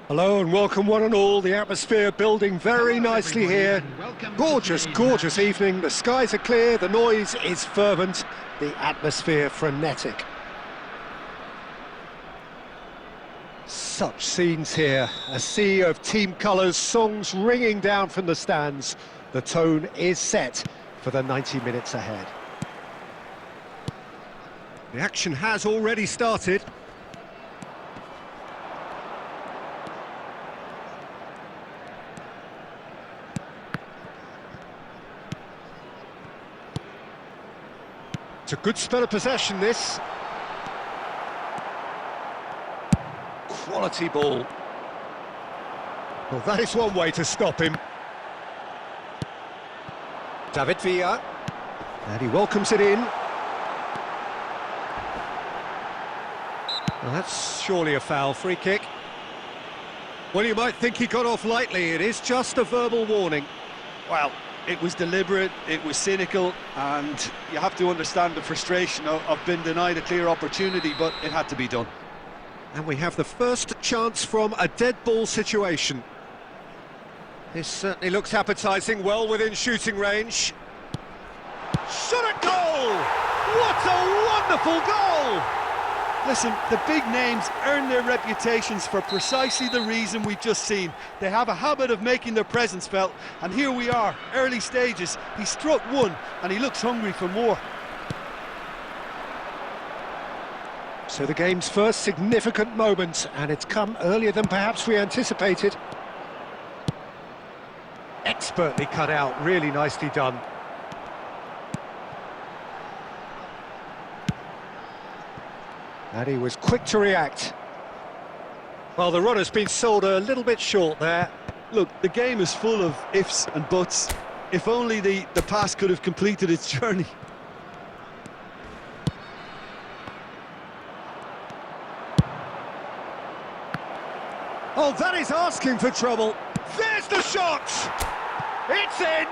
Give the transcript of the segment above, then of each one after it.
Hello and welcome one and all. The atmosphere building very nicely here. Gorgeous, gorgeous evening. The skies are clear, the noise is fervent, the atmosphere frenetic. Such scenes here. A sea of team colours, songs ringing down from the stands. The tone is set for the 90 minutes ahead. The action has already started. It's a good spell of possession, this. Quality ball. Well, that is one way to stop him. David Villa. And he welcomes it in. Well, that's surely a foul. Free kick. Well, you might think he got off lightly. It is just a verbal warning. Well, it was deliberate, it was cynical, and you have to understand the frustration of being denied a clear opportunity, but it had to be done. And we have the first chance from a dead ball situation. This certainly looks appetising, well within shooting range. Shot at goal! What a wonderful goal! Listen, the big names earn their reputations for precisely the reason we've just seen. They have a habit of making their presence felt, and here we are, early stages. He struck one, and he looks hungry for more. So the game's first significant moment, and it's come earlier than perhaps we anticipated. Expertly cut out, really nicely done. And he was quick to react. Well, the runner's been sold a little bit short there. Look, the game is full of ifs and buts. If only the pass could have completed its journey. Oh, that is asking for trouble. There's the shot! It's in!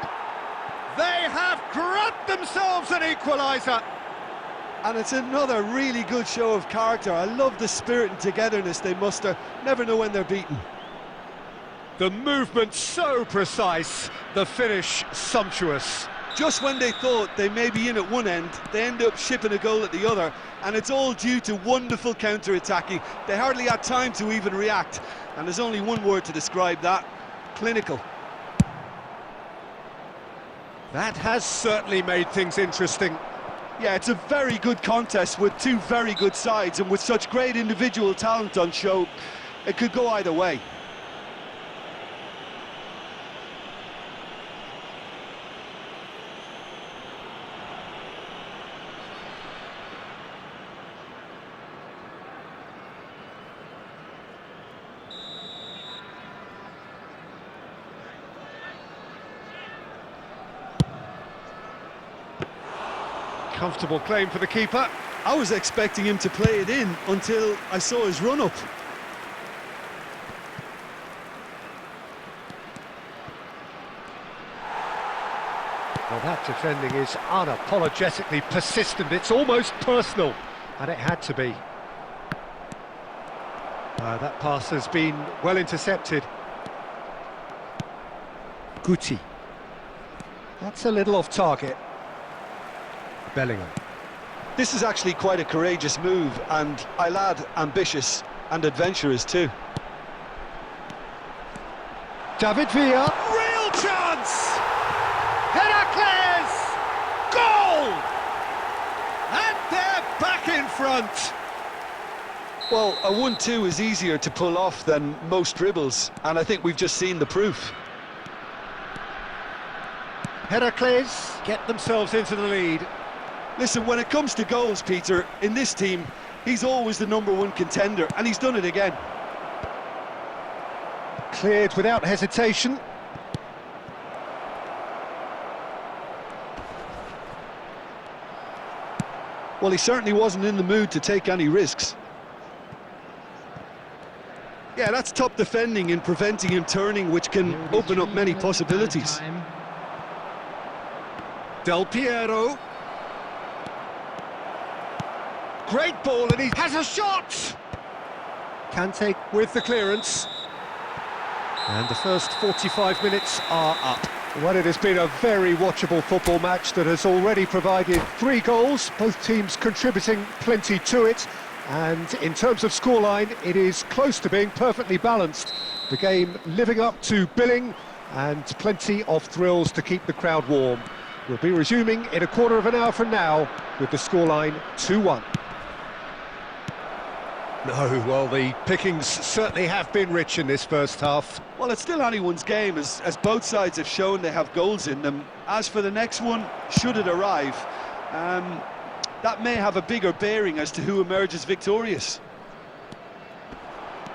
They have grabbed themselves an equaliser. And it's another really good show of character. I love the spirit and togetherness they muster. Never know when they're beaten. The movement so precise, the finish sumptuous. Just when they thought they may be in at one end, they end up shipping a goal at the other, and it's all due to wonderful counter-attacking. They hardly had time to even react, and there's only one word to describe that: clinical. That has certainly made things interesting. Yeah, it's a very good contest with two very good sides, and with such great individual talent on show, it could go either way. Comfortable claim for the keeper. I was expecting him to play it in until I saw his run-up. Well, that defending is unapologetically persistent. It's almost personal, and it had to be. That pass has been well intercepted. Guti. That's a little off target. Bellingham. This is actually quite a courageous move, and I'll add ambitious and adventurous too. David Villa. Real chance! Heracles! Goal! And they're back in front. Well, a 1-2 is easier to pull off than most dribbles, and I think we've just seen the proof. Heracles get themselves into the lead. Listen, when it comes to goals, Peter, in this team, he's always the #1 contender, and he's done it again. Cleared without hesitation. Well, he certainly wasn't in the mood to take any risks. Yeah, that's top defending and preventing him turning, which can open up many possibilities. Del Piero. Great ball, and he has a shot! Kante with the clearance. And the first 45 minutes are up. Well, it has been a very watchable football match that has already provided 3 goals, both teams contributing plenty to it. And in terms of scoreline, it is close to being perfectly balanced. The game living up to billing and plenty of thrills to keep the crowd warm. We'll be resuming in a quarter of an hour from now with the scoreline 2-1. No, well, the pickings certainly have been rich in this first half. Well, it's still anyone's game, as both sides have shown they have goals in them. As for the next one, should it arrive, that may have a bigger bearing as to who emerges victorious.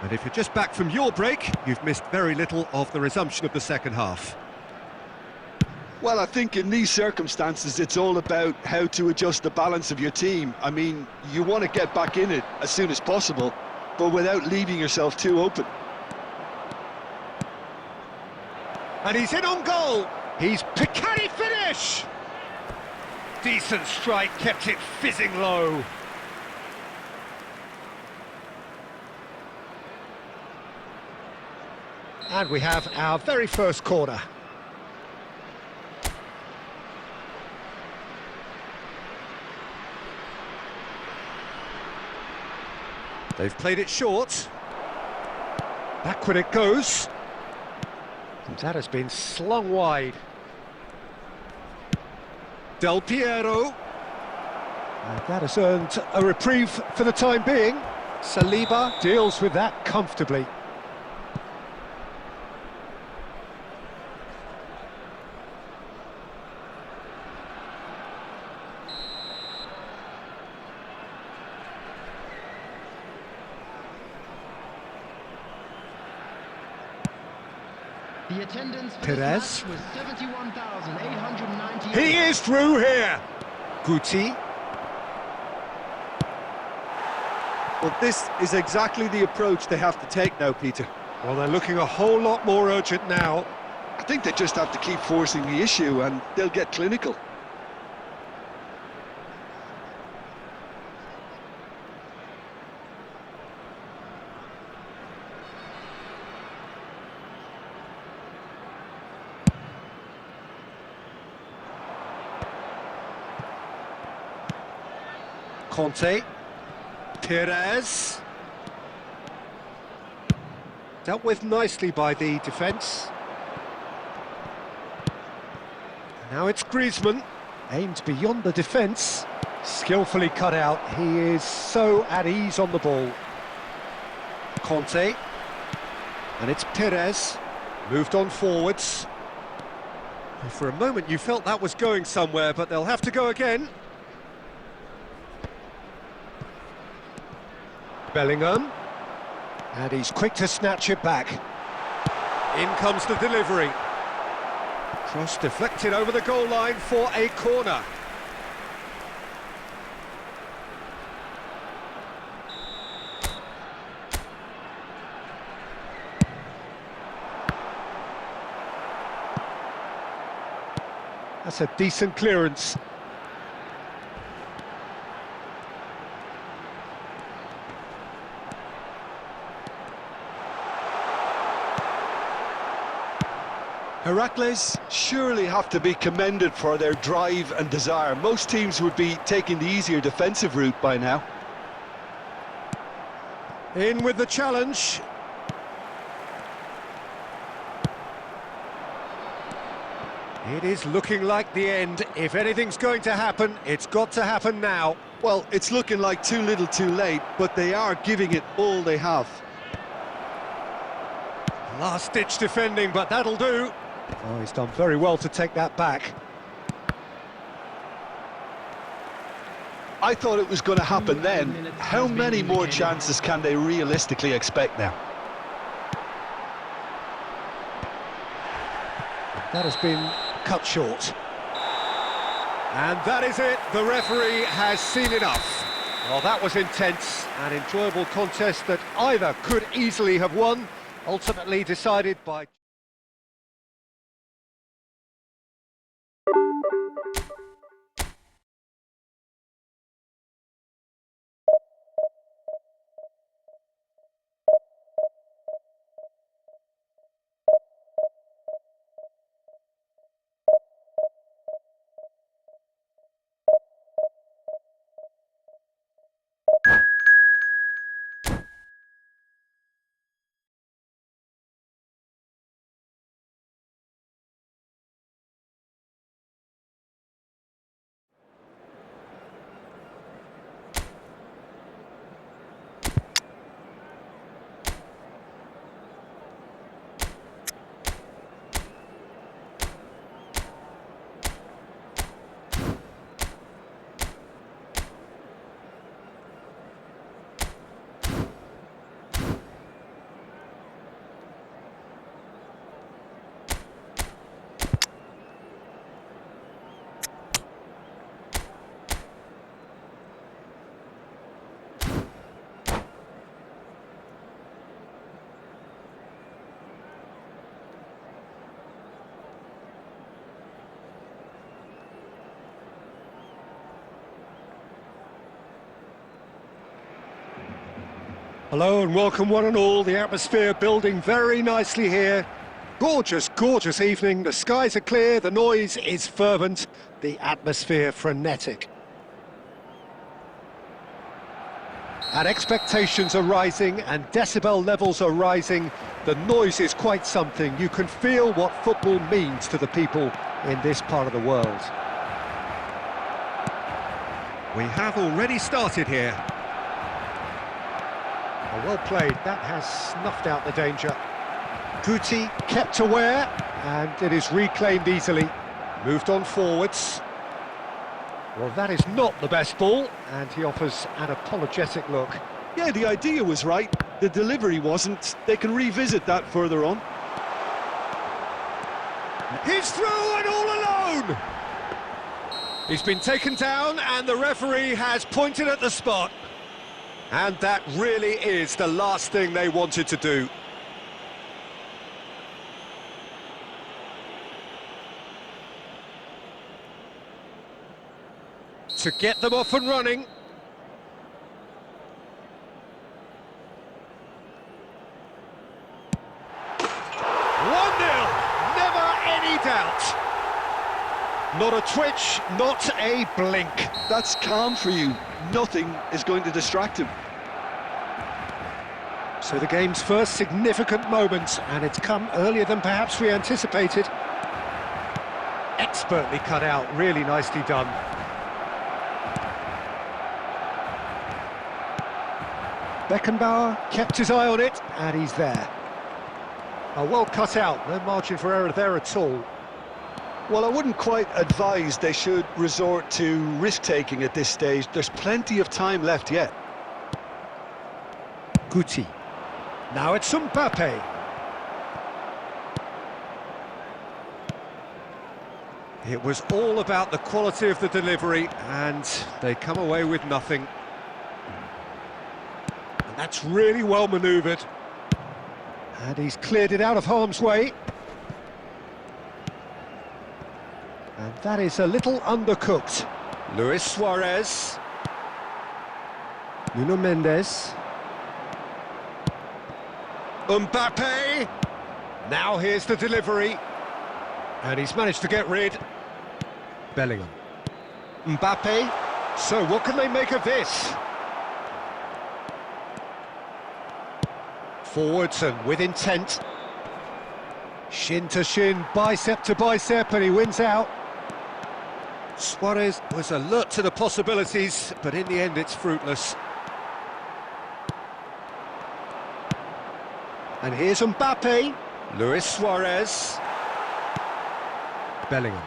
And if you're just back from your break, you've missed very little of the resumption of the second half. Well, I think in these circumstances, it's all about how to adjust the balance of your team. I mean, you want to get back in it as soon as possible, but without leaving yourself too open. And he's in on goal. He's Piccati finish. Decent strike, kept it fizzing low. And we have our very first corner. They've played it short. Backward it goes. And that has been slung wide. Del Piero. And that has earned a reprieve for the time being. Saliba deals with that comfortably. The attendance for Perez. this match was 71,890. He is through here. Guti. Well, this is exactly the approach they have to take now, Peter. Well, they're looking a whole lot more urgent now. I think they just have to keep forcing the issue and they'll get clinical. Conte. Perez. Dealt with nicely by the defence. Now it's Griezmann. Aimed beyond the defence. Skillfully cut out. He is so at ease on the ball. Conte. And it's Perez. Moved on forwards. And for a moment you felt that was going somewhere, but they'll have to go again. Bellingham, and he's quick to snatch it back. In comes the delivery. Cross deflected over the goal line for a corner. That's a decent clearance. Heracles surely have to be commended for their drive and desire. Most teams would be taking the easier defensive route by now. In with the challenge. It is looking like the end. If anything's going to happen, it's got to happen now. Well, it's looking like too little too late, but they are giving it all they have. Last-ditch defending, but that'll do. Oh, he's done very well to take that back. I thought it was going to happen then. How many more chances can they realistically expect now? That has been cut short. And that is it. The referee has seen enough. Well, that was intense, an enjoyable contest that either could easily have won, ultimately decided by... Hello and welcome one and all. The atmosphere building very nicely here. Gorgeous, gorgeous evening. The skies are clear, the noise is fervent, the atmosphere frenetic. And expectations are rising and decibel levels are rising. The noise is quite something. You can feel what football means to the people in this part of the world. We have already started here. Oh, well played, that has snuffed out the danger. Guti kept aware, and it is reclaimed easily. Moved on forwards. Well, that is not the best ball, and he offers an apologetic look. Yeah, the idea was right, the delivery wasn't. They can revisit that further on. He's through and all alone! He's been taken down, and the referee has pointed at the spot. And that really is the last thing they wanted to do. To get them off and running. 1-0, never any doubt. Not a twitch, not a blink. That's calm for you. Nothing is going to distract him. So the game's first significant moment, and it's come earlier than perhaps we anticipated. Expertly cut out, really nicely done. Beckenbauer kept his eye on it, and he's there. Oh, well cut out, no margin for error there at all. Well, I wouldn't quite advise they should resort to risk-taking at this stage. There's plenty of time left yet. Guti. Now it's Mbappe. It was all about the quality of the delivery, and they come away with nothing. And that's really well manoeuvred. And he's cleared it out of harm's way. And that is a little undercooked. Luis Suarez. Nuno Mendes. Mbappe. Now here's the delivery. And he's managed to get rid. Bellingham. Mbappe. So what can they make of this? Forwards and with intent. Shin to shin, bicep to bicep, and he wins out. Suarez was alert to the possibilities, but in the end it's fruitless. And here's Mbappe. Luis Suarez. Bellingham.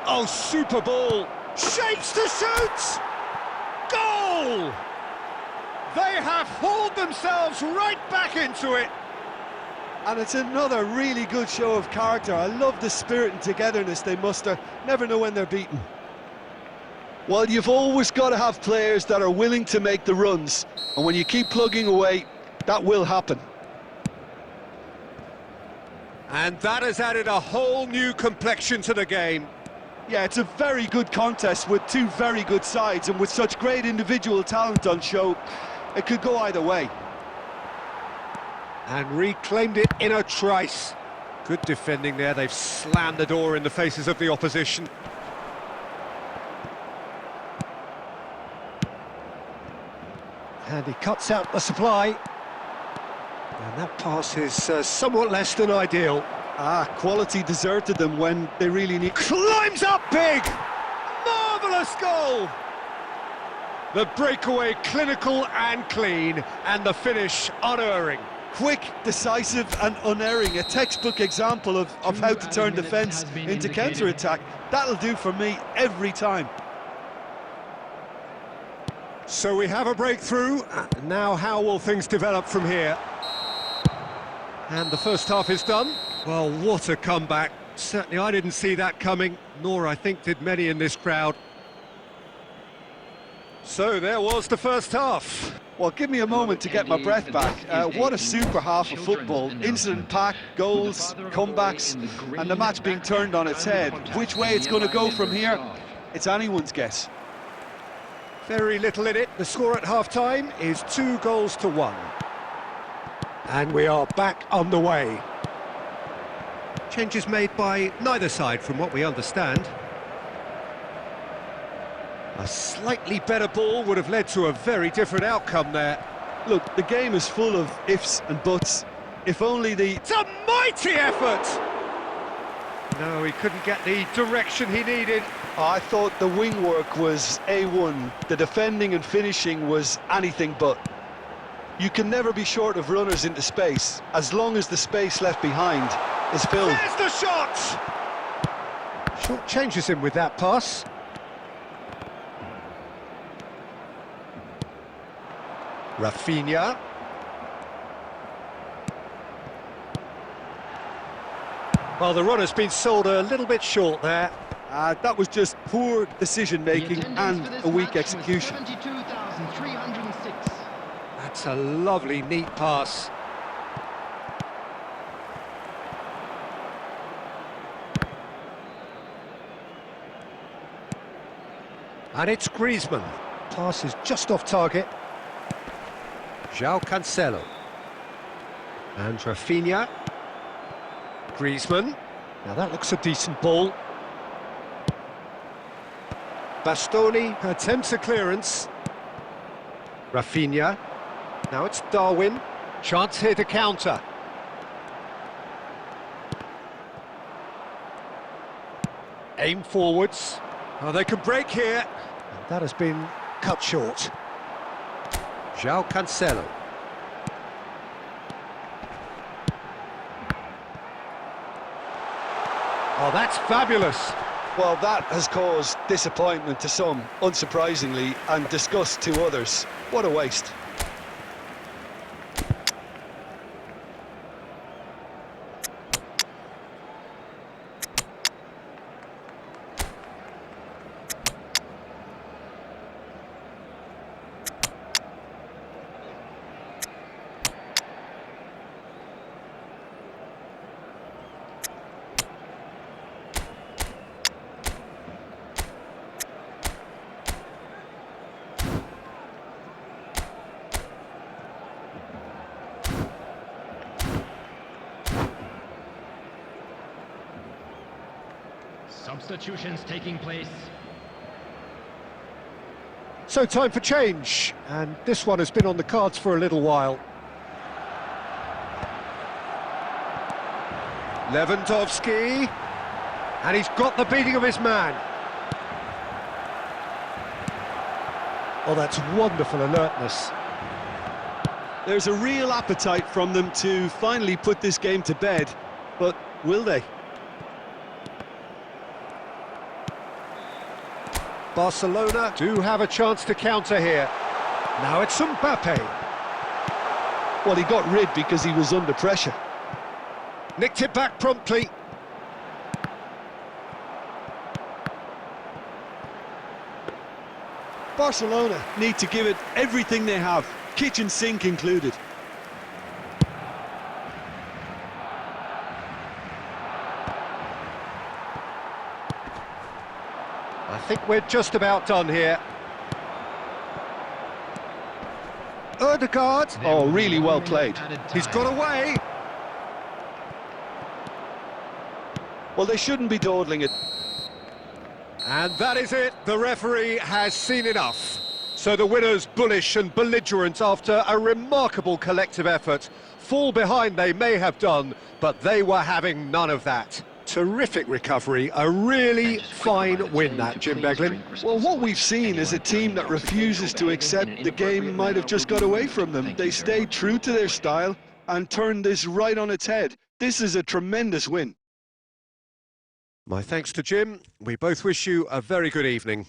Oh, super ball. Shapes to shoot! Goal! They have hauled themselves right back into it. And it's another really good show of character. I love the spirit and togetherness they muster. Never know when they're beaten. Well, you've always got to have players that are willing to make the runs. And when you keep plugging away, that will happen. And that has added a whole new complexion to the game. Yeah, it's a very good contest with two very good sides, and with such great individual talent on show, it could go either way. And reclaimed it in a trice. Good defending there, they've slammed the door in the faces of the opposition. And he cuts out the supply. And that pass is somewhat less than ideal. Quality deserted them when they really need... Climbs up big! Marvellous goal! The breakaway clinical and clean, and the finish unerring. Quick, decisive and unerring, a textbook example of how to turn defence into counter-attack. That'll do for me every time. So we have a breakthrough. Now how will things develop from here? And the first half is done. Well, what a comeback. Certainly I didn't see that coming, nor I think did many in this crowd. So there was the first half. Well, give me a moment to get my breath back. What a super half of football. Incident-packed, goals, comebacks, and the match being turned on its head. Which way it's going to go from here, it's anyone's guess. Very little in it. The score at half-time is 2-1. And we are back on the way. Changes made by neither side from what we understand. A slightly better ball would have led to a very different outcome there. Look, the game is full of ifs and buts. If only the... It's a mighty effort! No, he couldn't get the direction he needed. I thought the wing work was A1. The defending and finishing was anything but. You can never be short of runners into space, as long as the space left behind is filled. There's the shot! Short changes him with that pass. Rafinha. Well, the runner's been sold a little bit short there. That was just poor decision-making and a weak execution. 72,306. That's a lovely, neat pass. And it's Griezmann. Pass is just off target. João Cancelo. And Rafinha. Griezmann. Now that looks a decent ball. Bastoni attempts a clearance. Rafinha. Now it's Darwin. Chance here to counter. Aim forwards. Oh, they can break here. And that has been cut short. João Cancelo. Oh, that's fabulous. Well, that has caused disappointment to some, unsurprisingly, and disgust to others. What a waste. Substitutions taking place. So time for change, and this one has been on the cards for a little while. Lewandowski, and he's got the beating of his man. Oh, that's wonderful alertness. There's a real appetite from them to finally put this game to bed, but will they? Barcelona do have a chance to counter here. Now it's Mbappe. Well, he got rid because he was under pressure. Nicked it back promptly. Barcelona need to give it everything they have, kitchen sink included. I think we're just about done here. Ødegaard. Oh, really well played. He's got away. Well, they shouldn't be dawdling it. And that is it. The referee has seen enough. So the winners, bullish and belligerent after a remarkable collective effort. Fall behind they may have done, but they were having none of that. Terrific recovery, a really fine win that, Jim Beglin. Well, what we've seen is a team that refuses to accept the game might have just got away from them. They stayed true to their style and turned this right on its head. This is a tremendous win. My thanks to Jim. We both wish you a very good evening.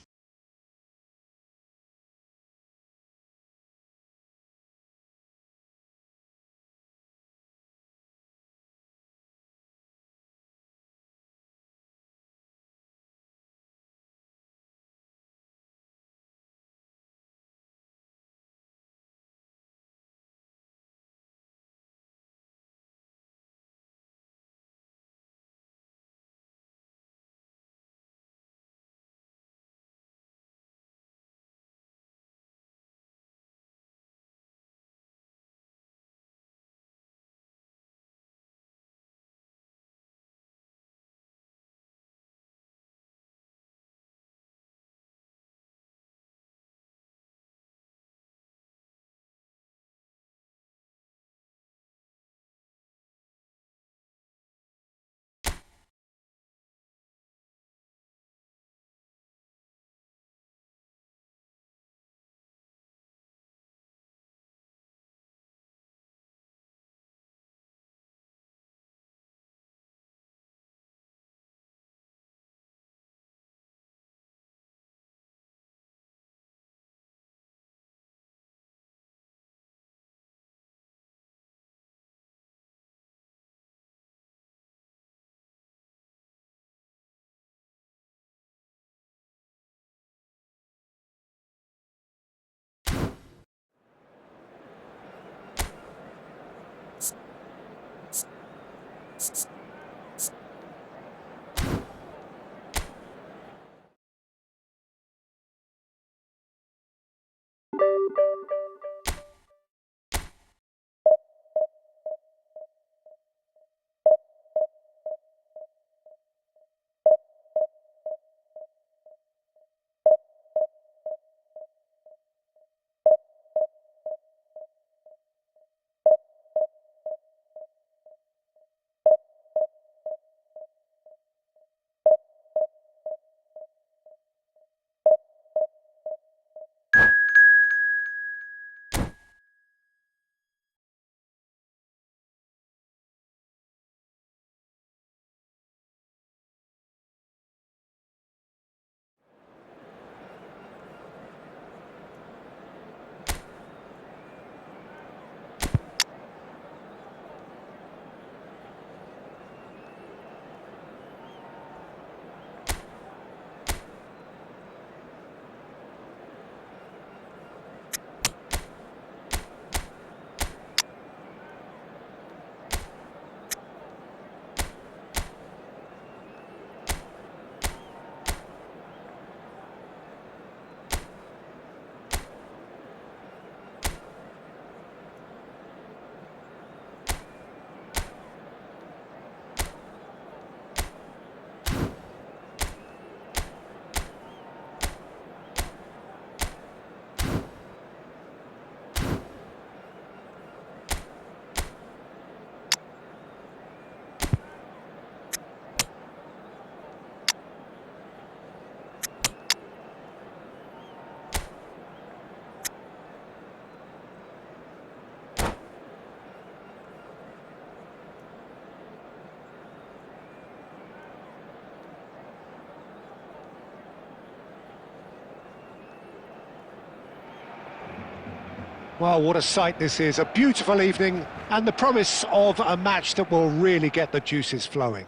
Well, what a sight this is, a beautiful evening and the promise of a match that will really get the juices flowing.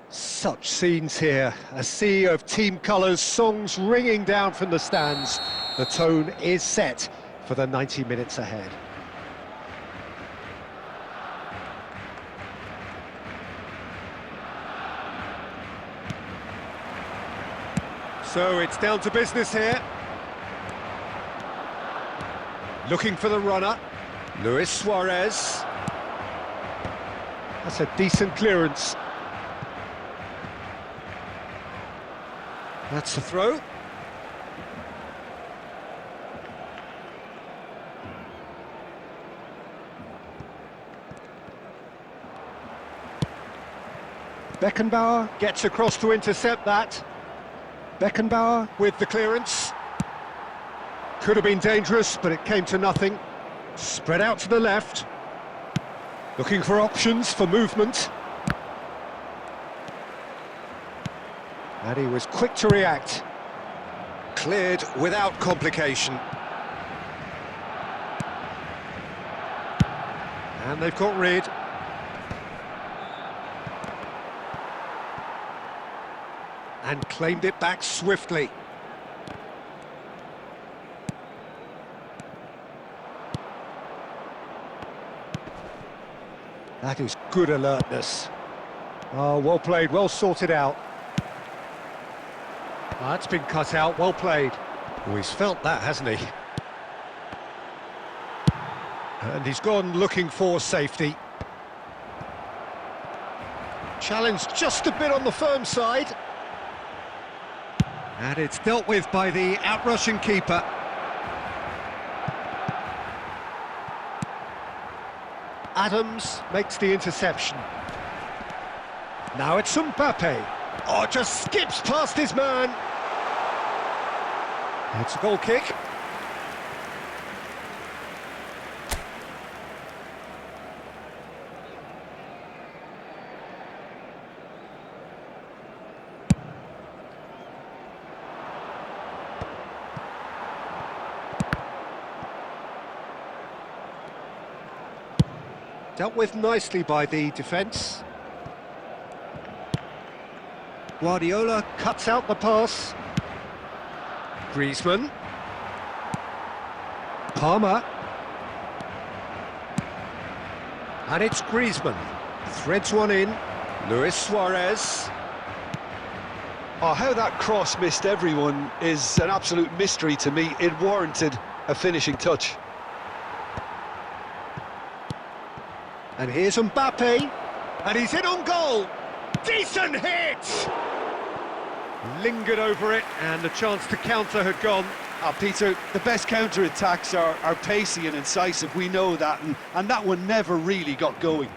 Such scenes here, a sea of team colours, songs ringing down from the stands. The tone is set for the 90 minutes ahead. So it's down to business here. Looking for the runner, Luis Suarez. That's a decent clearance. That's the throw. Beckenbauer gets across to intercept that. Beckenbauer with the clearance. Could have been dangerous, but it came to nothing. Spread out to the left. Looking for options for movement. And he was quick to react. Cleared without complication. And they've got rid. And claimed it back swiftly. That is good alertness. Oh, well played, well sorted out. That's been cut out, well played. Oh, he's felt that, hasn't he? And he's gone looking for safety. Challenged just a bit on the firm side. And it's dealt with by the out-rushing keeper. Adams makes the interception. Now it's Mbappe. Oh, just skips past his man. It's a goal kick. Dealt with nicely by the defence. Guardiola cuts out the pass. Griezmann. And it's Griezmann. Threads one in. Luis Suarez. Oh, how that cross missed everyone is an absolute mystery to me. It warranted a finishing touch. And here's Mbappe. And he's in on goal. Decent hit! Lingered over it, and the chance to counter had gone. Peter, the best counter-attacks are pacey and incisive, we know that, and that one never really got going.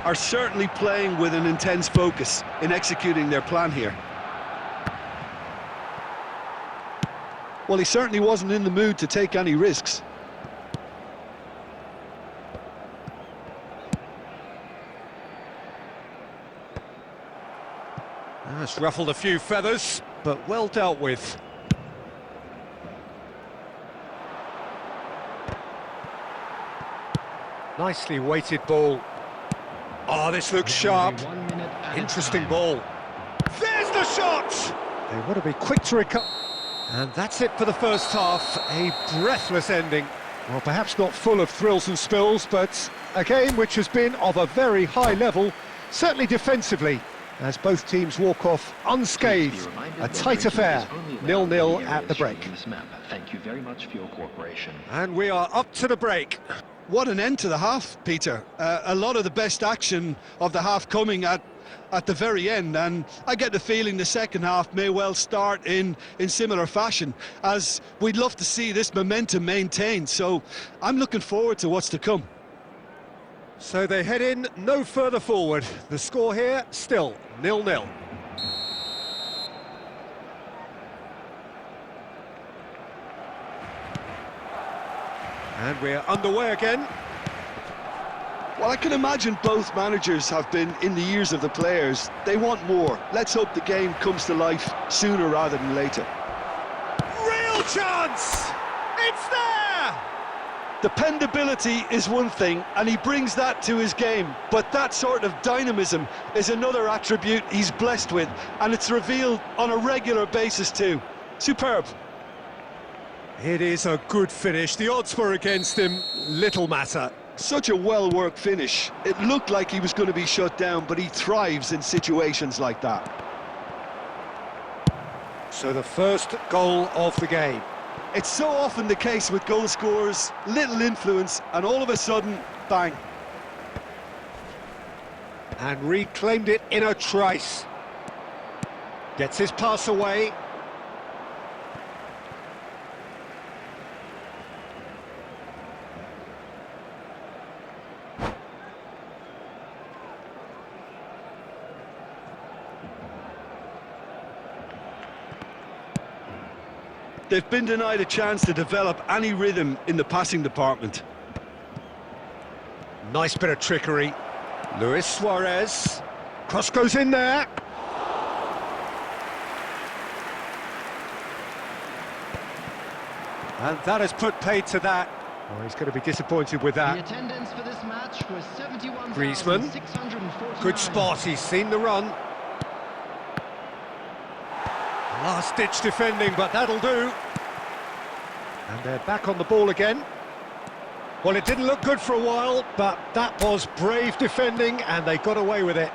Are certainly playing with an intense focus in executing their plan here. Well, he certainly wasn't in the mood to take any risks. It's ruffled a few feathers, but well dealt with. Nicely weighted ball. Oh, this looks sharp. Interesting ball. There's the shot! They want to be quick to recover. And that's it for the first half. A breathless ending. Well, perhaps not full of thrills and spills, but a game which has been of a very high level, certainly defensively, as both teams walk off unscathed. A tight affair, 0-0 at the break. Thank you very much for your cooperation. And we are up to the break. What an end to the half, Peter. A lot of the best action of the half coming at the very end, and I get the feeling the second half may well start in similar fashion, as we'd love to see this momentum maintained, so I'm looking forward to what's to come. So they head in no further forward. The score here, still 0-0. And we're underway again. Well, I can imagine both managers have been in the ears of the players. They want more. Let's hope the game comes to life sooner rather than later. Real chance! It's there! Dependability is one thing, and he brings that to his game, but that sort of dynamism is another attribute he's blessed with, and it's revealed on a regular basis too. Superb. It is a good finish. The odds were against him. Little matter. Such a well-worked finish. It looked like he was going to be shut down, but he thrives in situations like that. So the first goal of the game. It's so often the case with goal scorers, little influence, and all of a sudden, bang. And reclaimed it in a trice. Gets his pass away. They've been denied a chance to develop any rhythm in the passing department. Nice bit of trickery. Luis Suarez. Cross goes in there. And that has put paid to that. Oh, he's going to be disappointed with The that. attendance for this match was Griezmann. 71,649. Good spot, he's seen the run. Last-ditch defending, but that'll do. And they're back on the ball again. Well, it didn't look good for a while, but that was brave defending, and they got away with it.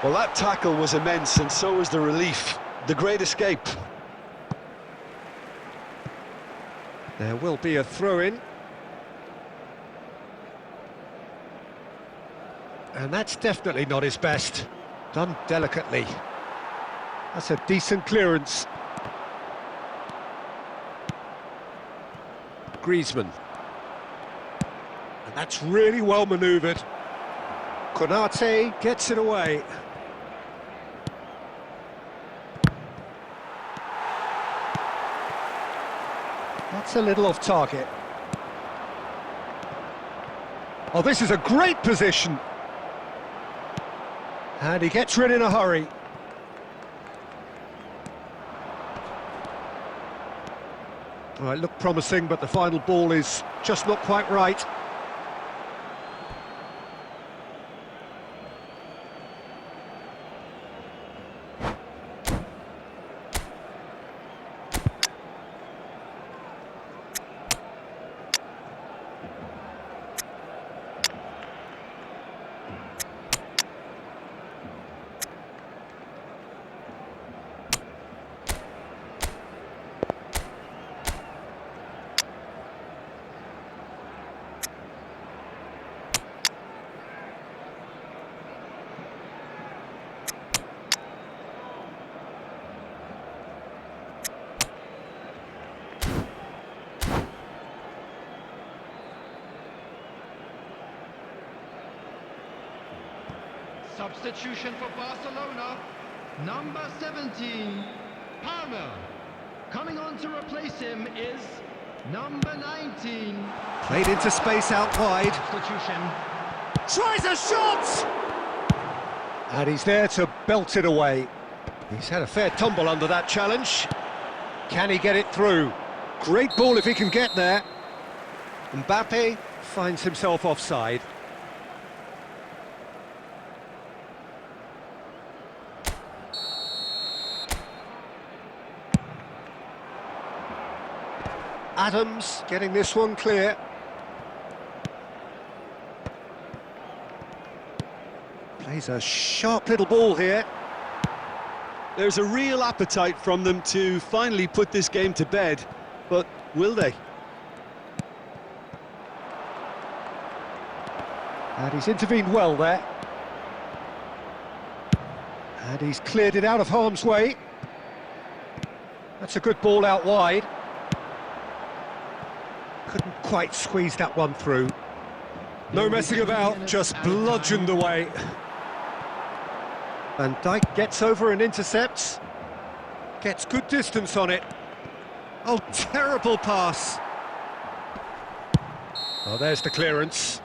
Well, that tackle was immense, and so was the relief. The great escape. There will be a throw-in. And that's definitely not his best. Done delicately. That's a decent clearance. Griezmann. And that's really well manoeuvred. Konate gets it away. That's a little off target. Oh, this is a great position. And he gets rid in a hurry. Well, it looked promising, but the final ball is just not quite right. Substitution for Barcelona. Number 17, Palmer. Coming on to replace him is number 19. Played into space out wide. Substitution. Tries a shot! And he's there to belt it away. He's had a fair tumble under that challenge. Can he get it through? Great ball if he can get there. Mbappe finds himself offside. Adams getting this one clear. Plays a sharp little ball here. There's a real appetite from them to finally put this game to bed, but will they? And he's intervened well there. And he's cleared it out of harm's way. That's a good ball out wide. Couldn't quite squeeze that one through. No messing about, just bludgeoned away. Van Dijk gets over and intercepts. Gets good distance on it. Oh, terrible pass. Oh, there's the clearance.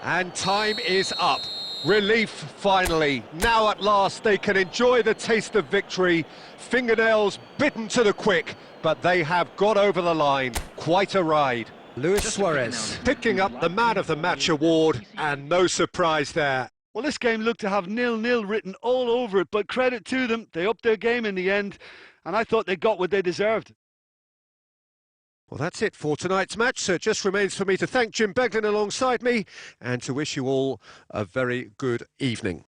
And time is up. Relief, finally. Now at last they can enjoy the taste of victory. Fingernails bitten to the quick, but they have got over the line. Quite a ride. Luis Suarez picking up the Man of the Match award, and no surprise there. Well, this game looked to have 0-0 written all over it, but credit to them, they upped their game in the end, and I thought they got what they deserved. Well, that's it for tonight's match, so it just remains for me to thank Jim Beglin alongside me and to wish you all a very good evening.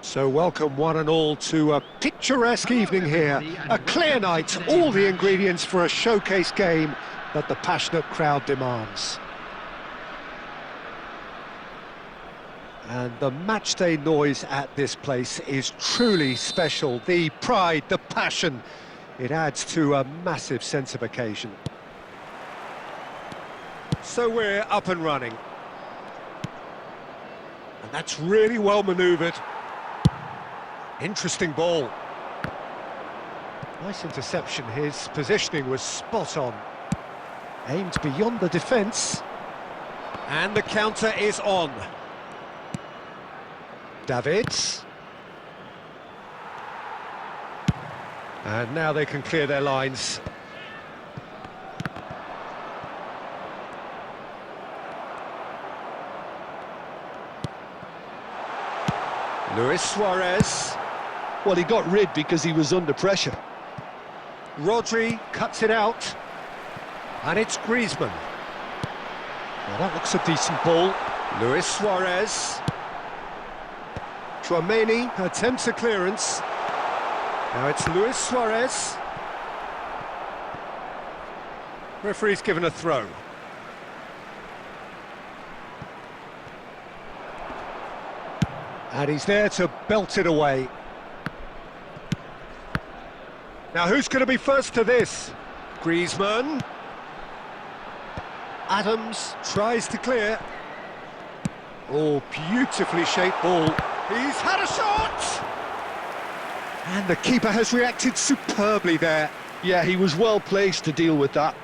So welcome one and all to a picturesque evening here. A clear night, all the ingredients for a showcase game that the passionate crowd demands. And the matchday noise at this place is truly special. The pride, the passion, it adds to a massive sense of occasion. So we're up and running. And that's really well manoeuvred. Interesting ball. Nice interception, his positioning was spot on. Aimed beyond the defence. And the counter is on. Davids. And now they can clear their lines. Luis Suarez. Well, he got rid because he was under pressure. Rodri cuts it out. And it's Griezmann. Well, that looks a decent ball. Luis Suarez. Tchouaméni attempts a clearance. Now it's Luis Suarez. Referee's given a throw. And he's there to belt it away. Now who's going to be first to this? Griezmann. Adams tries to clear. Oh, beautifully shaped ball. He's had a shot! And the keeper has reacted superbly there. Yeah, he was well placed to deal with that.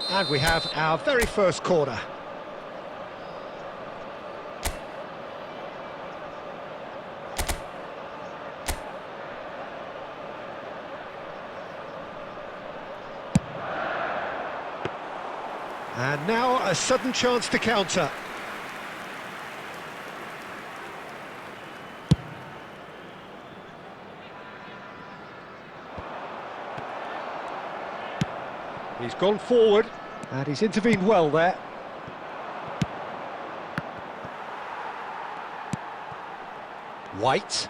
And we have our very first corner. And now a sudden chance to counter. He's gone forward, and he's intervened well there. White.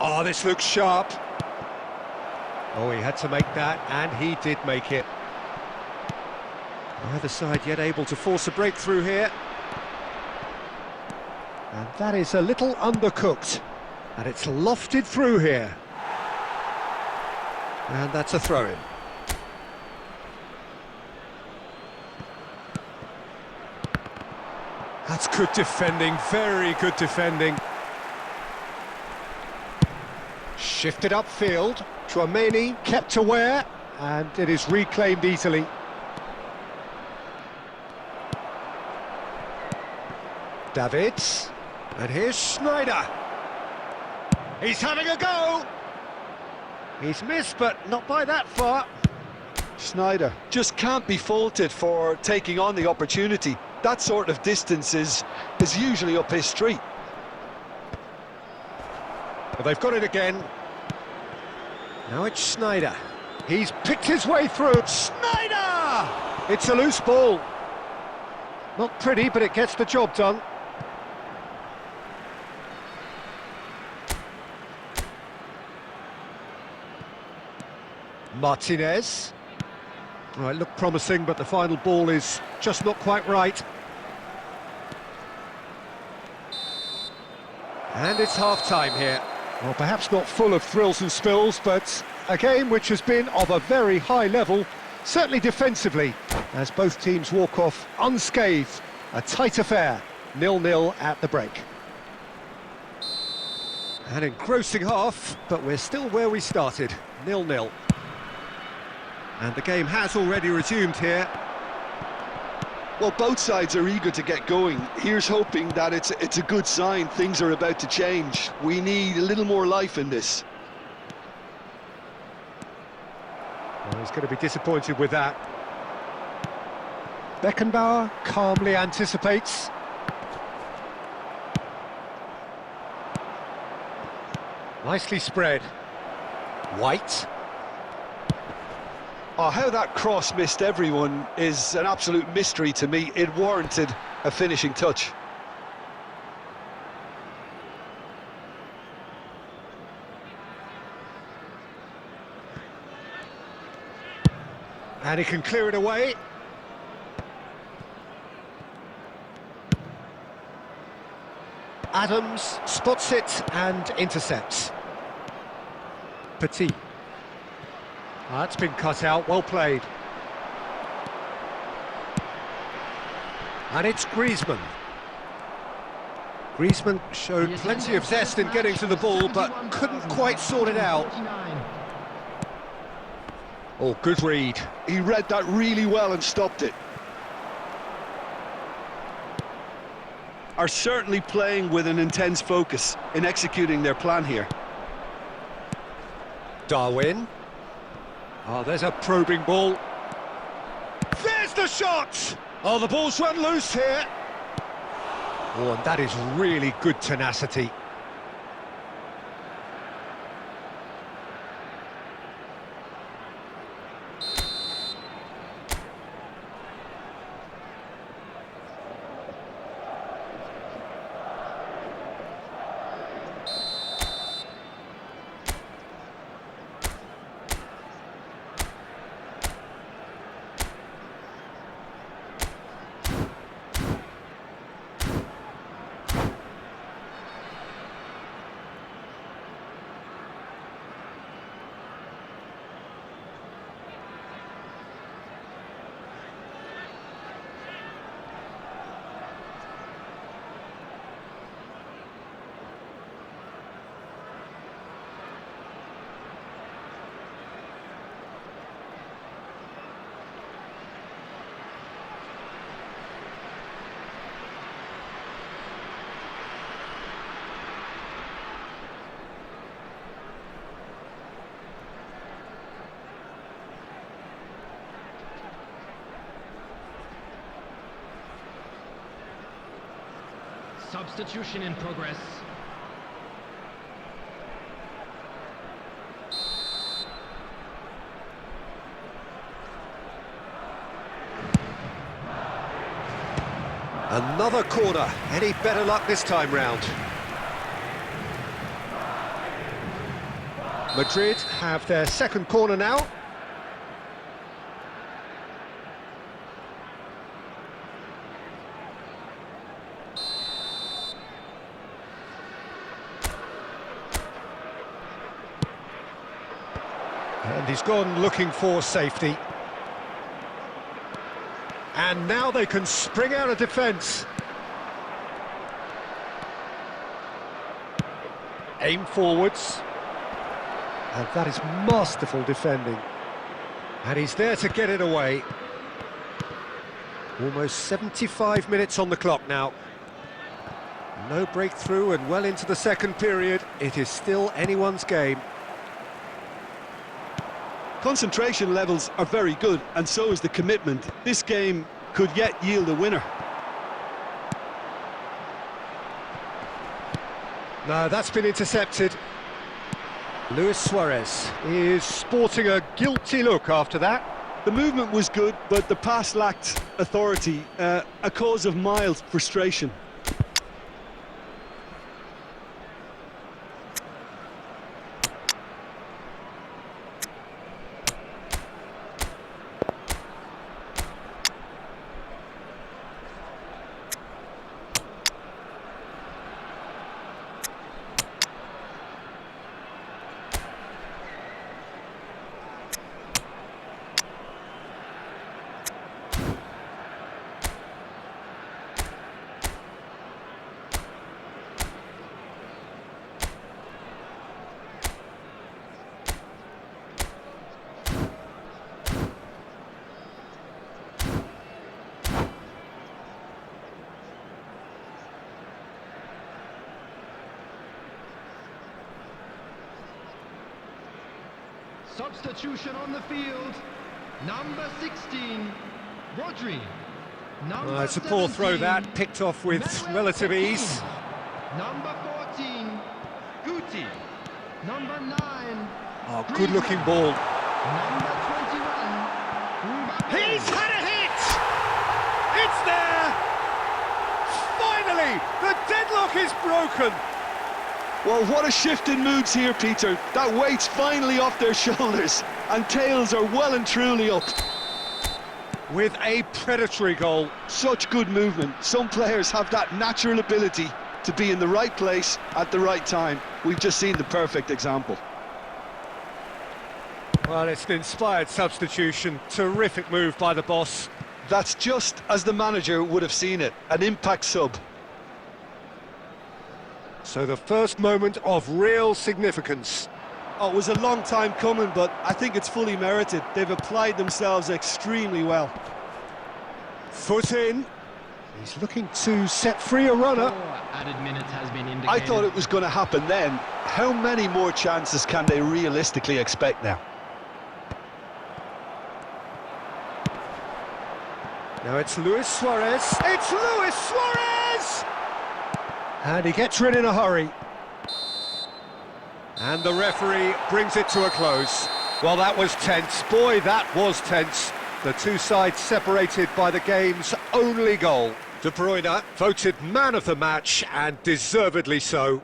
Oh, this looks sharp. Oh, he had to make that, and he did make it. Either side yet able to force a breakthrough here. And that is a little undercooked, and it's lofted through here. And that's a throw-in. That's good defending, very good defending. Shifted upfield, Tchouaméni kept aware, and it is reclaimed easily. Davids. And here's Schneider. He's having a go! He's missed, but not by that far. Schneider just can't be faulted for taking on the opportunity. That sort of distance is usually up his street. But they've got it again. Now it's Schneider. He's picked his way through. Schneider! It's a loose ball. Not pretty, but it gets the job done. Martinez. Well, it looked promising, but the final ball is just not quite right. And it's half-time here. Well, perhaps not full of thrills and spills, but a game which has been of a very high level, certainly defensively, as both teams walk off unscathed. A tight affair, 0-0 at the break. An engrossing half, but we're still where we started, 0-0. And the game has already resumed here. Well, both sides are eager to get going. Here's hoping that it's a good sign. Things are about to change. We need a little more life in this. Well, he's going to be disappointed with that. Beckenbauer calmly anticipates. Nicely spread. White. Oh, how that cross missed everyone is an absolute mystery to me. It warranted a finishing touch. And he can clear it away. Adams spots it and intercepts. Petit. That's been cut out, well played. And it's Griezmann. Griezmann showed plenty of zest in getting to the ball, but couldn't quite sort it out. Oh, good read. He read that really well and stopped it. Are certainly playing with an intense focus in executing their plan here. Darwin. Oh, there's a probing ball. There's the shot! Oh, the ball's run loose here. Oh, and that is really good tenacity. Substitution in progress. Another corner. Any better luck this time round? Madrid have their second corner now. And he's gone looking for safety. And now they can spring out of defence. Aim forwards. And that is masterful defending. And he's there to get it away. Almost 75 minutes on the clock now. No breakthrough and well into the second period. It is still anyone's game. Concentration levels are very good, and so is the commitment. This game could yet yield a winner. No, that's been intercepted. Luis Suarez is sporting a guilty look after that. The movement was good, but the pass lacked authority, a cause of mild frustration. Substitution on the field. Number 16, Rodri. It's a poor throw that, picked off with relative ease. Number 14, Guti. Number 9. Oh, good looking ball. Number 21, He's had a hit! It's there! Finally, the deadlock is broken. Well, what a shift in moods here, Peter. That weight's finally off their shoulders, and tails are well and truly up. With a predatory goal. Such good movement. Some players have that natural ability to be in the right place at the right time. We've just seen the perfect example. Well, it's an inspired substitution. Terrific move by the boss. That's just as the manager would have seen it, an impact sub. So the first moment of real significance. Oh, it was a long time coming, but I think it's fully merited. They've applied themselves extremely well. Foot in. He's looking to set free a runner. Added minutes has been indicated. I thought it was going to happen then. How many more chances can they realistically expect now? Now it's Luis Suarez. It's Luis Suarez! And he gets rid in a hurry. And the referee brings it to a close. Well, that was tense. Boy, that was tense. The two sides separated by the game's only goal. De Bruyne voted man of the match, and deservedly so.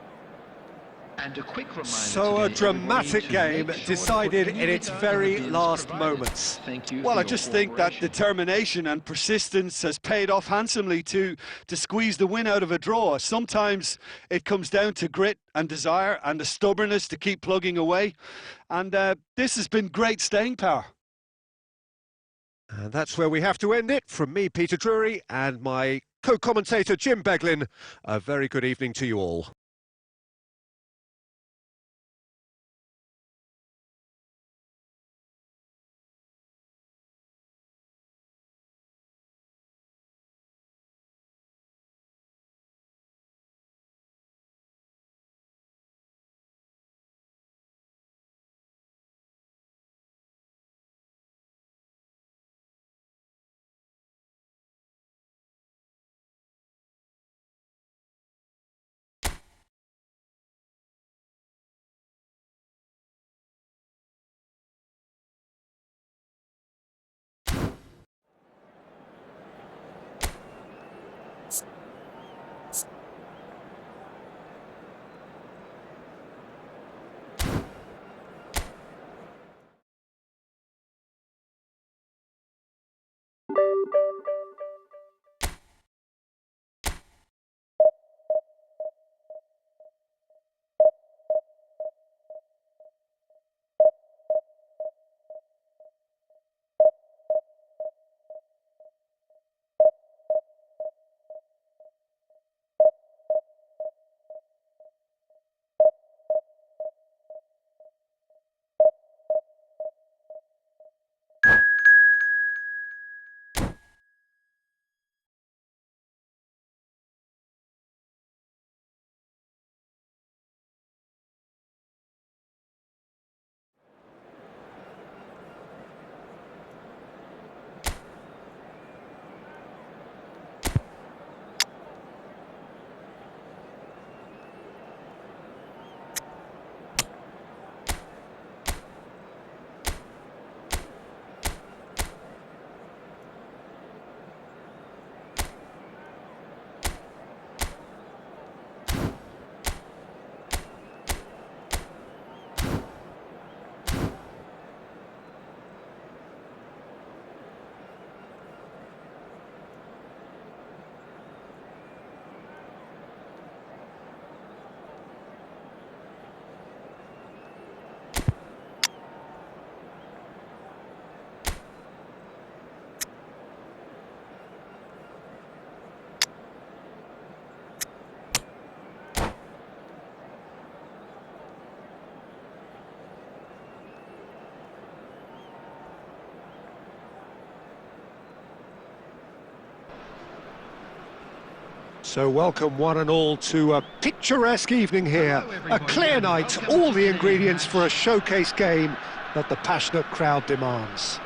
And a quick reminder So a today, dramatic everybody, to game make sure to decided put in its any very evidence last provided. moments. Thank you Well, for I your just think that cooperation. determination and persistence has paid off handsomely to squeeze the win out of a draw. Sometimes it comes down to grit and desire and the stubbornness to keep plugging away. And this has been great staying power. And that's where we have to end it. From me, Peter Drury, and my co-commentator, Jim Beglin. A very good evening to you all. So welcome one and all to a picturesque evening here. Hello, A everyone. clear night, Welcome all to the the ingredients match. for a showcase game that the passionate crowd demands.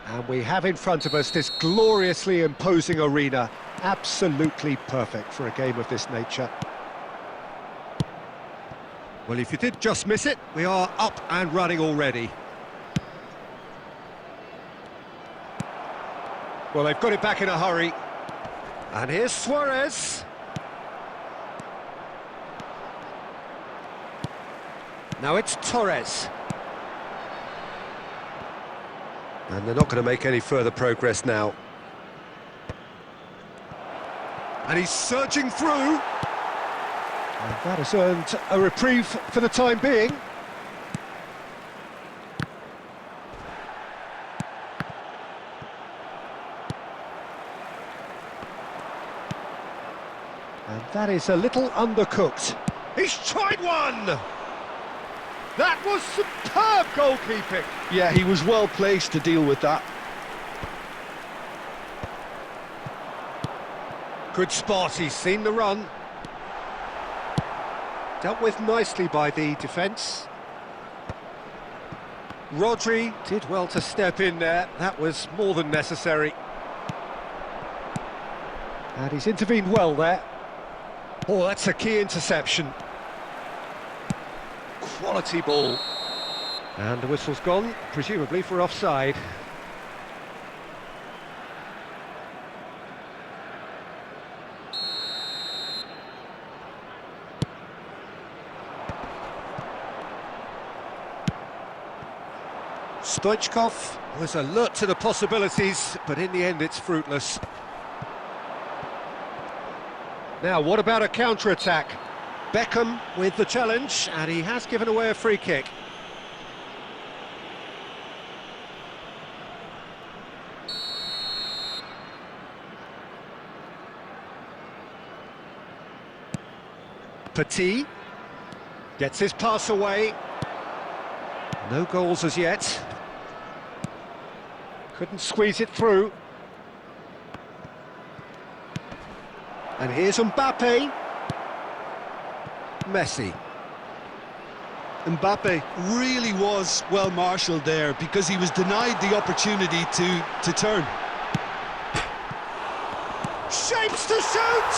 And we have in front of us this gloriously imposing arena, absolutely perfect for a game of this nature. Well, if you did just miss it, we are up and running already. Well, they've got it back in a hurry. And here's Suarez. Now it's Torres. And they're not going to make any further progress now. And he's surging through. And that has earned a reprieve for the time being. And that is a little undercooked. He's tried one! That was superb goalkeeping. Yeah, he was well placed to deal with that. Good spot, he's seen the run. Dealt with nicely by the defence. Rodri did well to step in there. That was more than necessary. And he's intervened well there. Oh, that's a key interception. Quality ball. And the whistle's gone, presumably for offside. Stoichkov was alert to the possibilities, but in the end it's fruitless. Now, what about a counter-attack? Beckham with the challenge, and he has given away a free kick. Petit gets his pass away. No goals as yet. Couldn't squeeze it through. And here's Mbappe. Messi. Mbappe really was well marshalled there because he was denied the opportunity to turn. Shapes to shoot!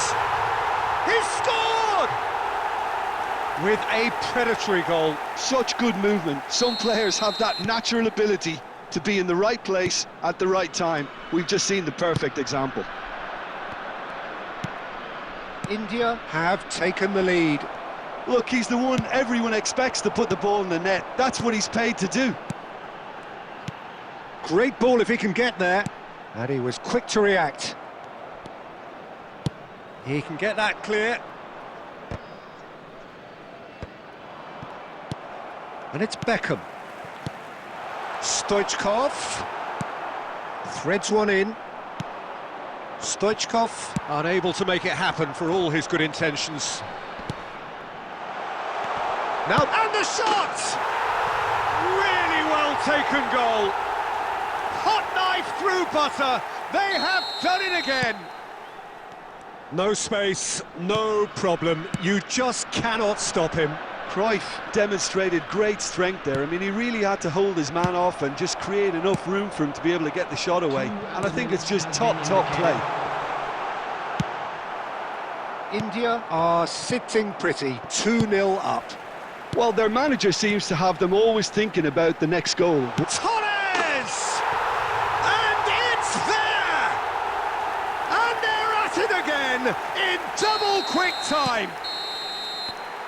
He's scored! With a predatory goal. Such good movement. Some players have that natural ability to be in the right place at the right time. We've just seen the perfect example. India have taken the lead. Look, he's the one everyone expects to put the ball in the net. That's what he's paid to do. Great ball if he can get there. And he was quick to react. He can get that clear. And it's Beckham. Stoichkov threads one in. Stoichkov unable to make it happen for all his good intentions. Now, and the shot! Really well taken goal. Hot knife through butter. They have done it again. No space, no problem. You just cannot stop him. Cruyff demonstrated great strength there. I mean, he really had to hold his man off and just create enough room for him to be able to get the shot away. And I think it's just top play. India are sitting pretty, 2-0 up. Well, their manager seems to have them always thinking about the next goal. Torres! And it's there! And they're at it again in double quick time.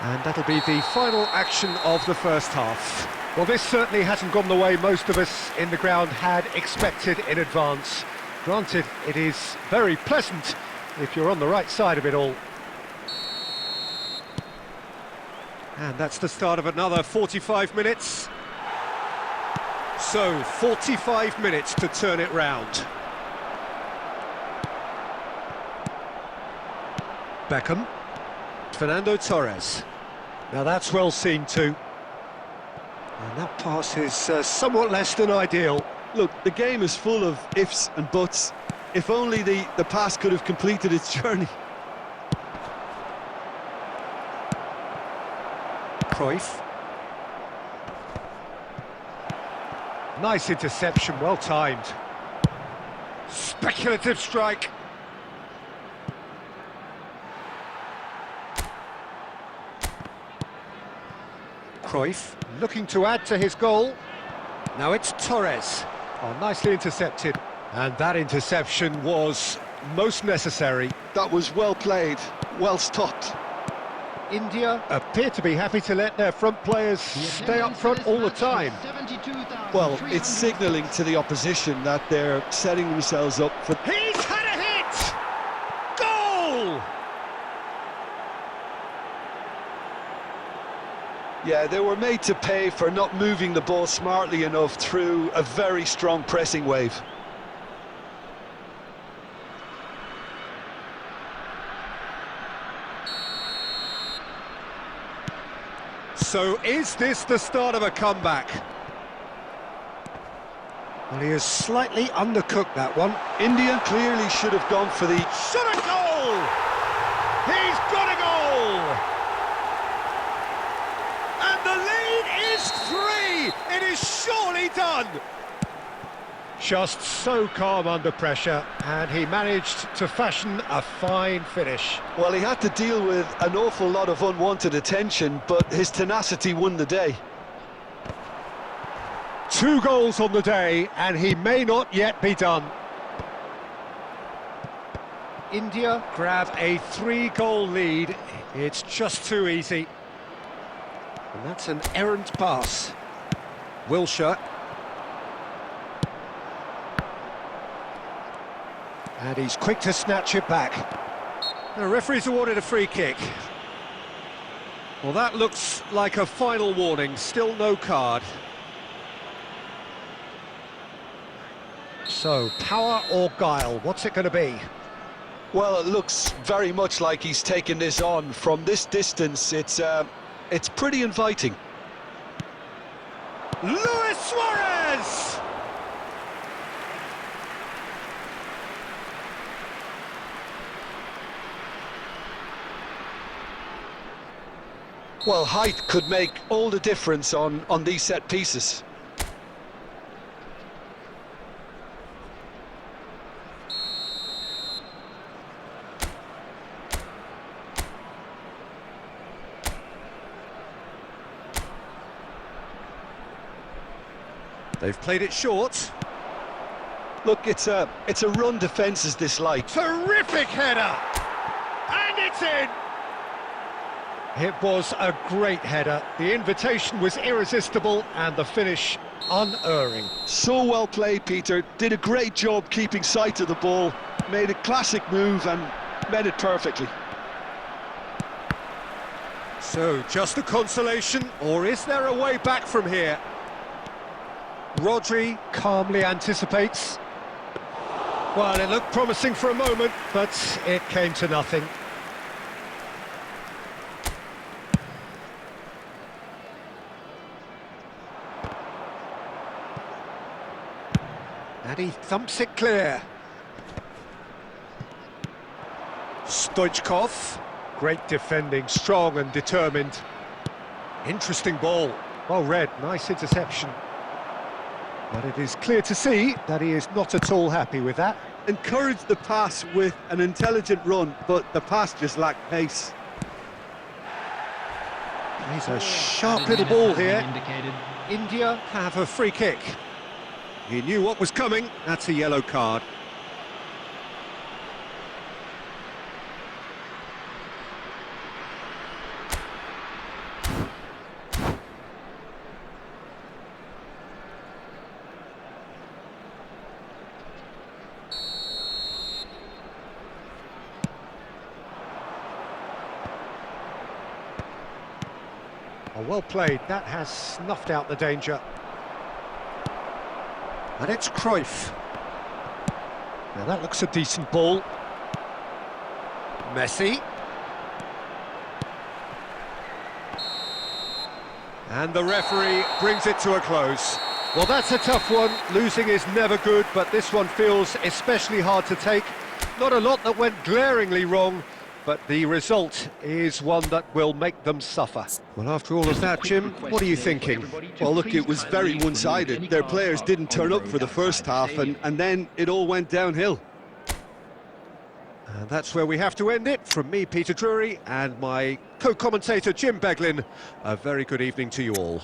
And that'll be the final action of the first half. Well, this certainly hasn't gone the way most of us in the ground had expected in advance. Granted, it is very pleasant if you're on the right side of it all. And that's the start of another 45 minutes. So, 45 minutes to turn it round. Beckham. Fernando Torres. Now that's well seen too. And that pass is somewhat less than ideal. Look, the game is full of ifs and buts. If only the pass could have completed its journey. Cruyff. Nice interception, well timed. Speculative strike. Cruyff looking to add to his goal. Now it's Torres. Oh, nicely intercepted. And that interception was most necessary. That was well played, well stopped. India Appear to be happy to let their front players stay up front all the time. Well, it's signalling to the opposition that they're setting themselves up for... He's had a hit! Goal! Yeah, they were made to pay for not moving the ball smartly enough through a very strong pressing wave. So is this the start of a comeback? Well, he has slightly undercooked that one. India clearly should have gone for the... Shot a goal! He's got a goal! And the lead is 3! It is surely done! Just so calm under pressure, and he managed to fashion a fine finish. Well, he had to deal with an awful lot of unwanted attention, but his tenacity won the day. 2 goals on the day, and he may not yet be done. India grab a 3-goal lead. It's just too easy. And that's an errant pass. Wilshere. And he's quick to snatch it back. The referee's awarded a free kick. Well, that looks like a final warning. Still no card. So, power or guile, what's it going to be? Well, it looks very much like he's taken this on. From this distance, it's pretty inviting. Luis Suarez! Well, height could make all the difference on these set pieces. They've played it short. Look, it's a run defence is disliked. Terrific header! And it's in! It was a great header. The invitation was irresistible, and the finish unerring. So well played, Peter. Did a great job keeping sight of the ball. Made a classic move and met it perfectly. So, just a consolation, or is there a way back from here? Rodri calmly anticipates. Well, it looked promising for a moment, but it came to nothing. And he thumps it clear. Stoichkov. Great defending, strong and determined. Interesting ball. Well read, nice interception. But it is clear to see that he is not at all happy with that. Encouraged the pass with an intelligent run, but the pass just lacked pace. He's a sharp little ball here. Indicated. India have a free kick. He knew what was coming. That's a yellow card. Oh, well played, that has snuffed out the danger. And it's Cruyff. Now that looks a decent ball. Messi. And the referee brings it to a close. Well, that's a tough one. Losing is never good, but this one feels especially hard to take. Not a lot that went glaringly wrong, but the result is one that will make them suffer. Well, after all of that, Jim, what are you thinking? Well, look, it was very one-sided. Their players didn't turn up for the first half, and then it all went downhill. And that's where we have to end it. From me, Peter Drury, and my co-commentator, Jim Beglin, a very good evening to you all.